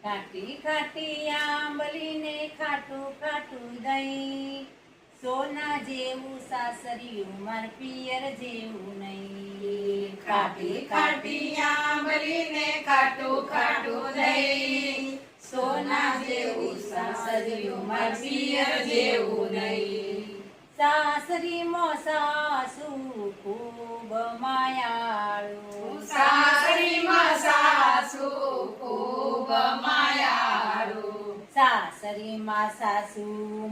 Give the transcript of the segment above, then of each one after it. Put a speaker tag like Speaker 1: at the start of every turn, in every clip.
Speaker 1: ખાટી ખાટી આંબલી ને ખાટું ખાટું દહીં, સોના જેવું સાસરિયું માર પિયર જેવું નહીં.
Speaker 2: ખાટી ખાટી આંબલી ને ખાટું ખાટું દહીં, સોના જેવું સાસરિયું માર પિયર જેવું નહીં.
Speaker 1: સાસરીમાં સાસુ ખૂબ માયાળુ,
Speaker 2: સાસરીમાં સાસુ ખૂબ માયાળુ,
Speaker 1: સાસરીમાં સાસુ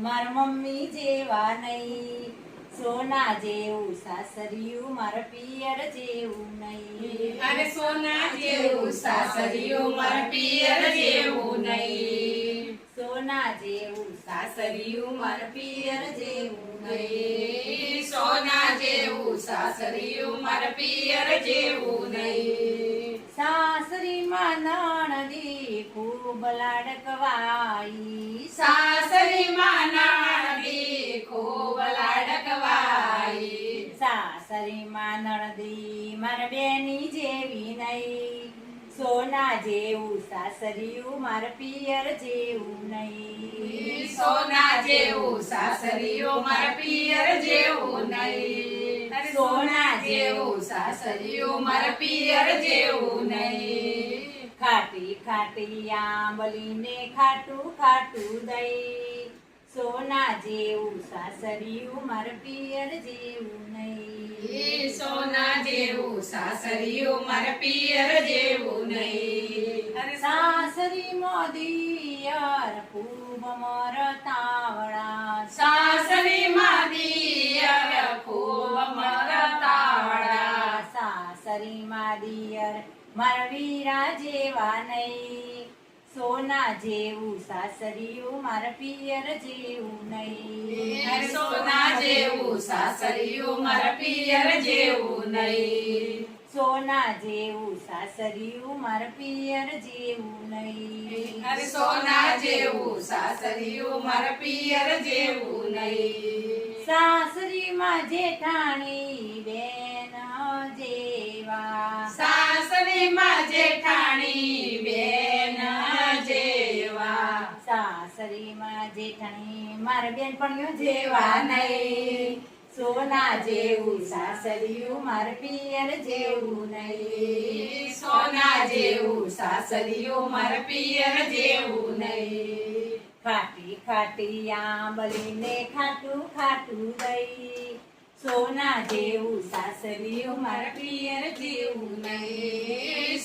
Speaker 1: માર મમ્મી જેવા નહીં, સોના જેવું સાસરિયું માર પિયર જેવું નહીં.
Speaker 2: અને સોના જેવું સાસરિયું માર પિયર જેવું નહીં.
Speaker 1: સોના જેવું સાસરિયું માર પિયર જેવું નહીં.
Speaker 2: સોના જેવું સાસરિયું માર પિયર જેવું નહીં.
Speaker 1: સાસરીમાં નણદી ખૂબ લાડકવાઈ,
Speaker 2: સાસરીમાં નણદી ખૂબ લાડકવાઈ,
Speaker 1: સાસરીમાં નણદી માર બેની જેવી નહીં, સોના જેવું સાસરિયું માર પિયર જેવું નહીં.
Speaker 2: સોના જેવું સાસરિયું માર પિયર જેવું નહીં. સોના જેવું સાસરિયું માર પિયર જેવું નહીં.
Speaker 1: ખાટી ખાટી આંબલી ને ખાટું ખાટું દહીં, સોના જેવું સાસરિયું માર પિયર જેવું નહીં.
Speaker 2: સોના જેવું સાસરિયું માર પિયર જેવું નહીં.
Speaker 1: સાસરીમાં દિયર ખૂબ મરતાવળા,
Speaker 2: સાસરીમાં દિયર ખૂબ મરતાવળા,
Speaker 1: સાસરીમાં દિયર મારા વીરા જેવા નહીં, સોના જેવું સાસરિયું મારા પિયર જેવું નહીં.
Speaker 2: સોના જેવું સાસરિયું માર પિયર જેવું નહીં.
Speaker 1: સોના જેવું સાસરિયું મારા પિયર જેવું નહીં.
Speaker 2: સોના જેવું સાસરિયું માર પિયર જેવું નહીં.
Speaker 1: સાસરીમાં જેઠાણી બેન જેવા,
Speaker 2: સાસરીમાં જેઠાણી બેન જેવા,
Speaker 1: સાસરીમાં જેઠાણી મારા બેનપણીઓ જેવા નહીં, સોના જેવું સાસરિયું મારા પિયર જેવું નહીં.
Speaker 2: સોના જેવું સાસરિયું માર પિયર જેવું નહીં.
Speaker 1: ખાટી ખાટી આંબલી ને ખાટું ખાટું દહીં, સોના જેવું સાસરિયું મારા પિયર જેવું નહીં.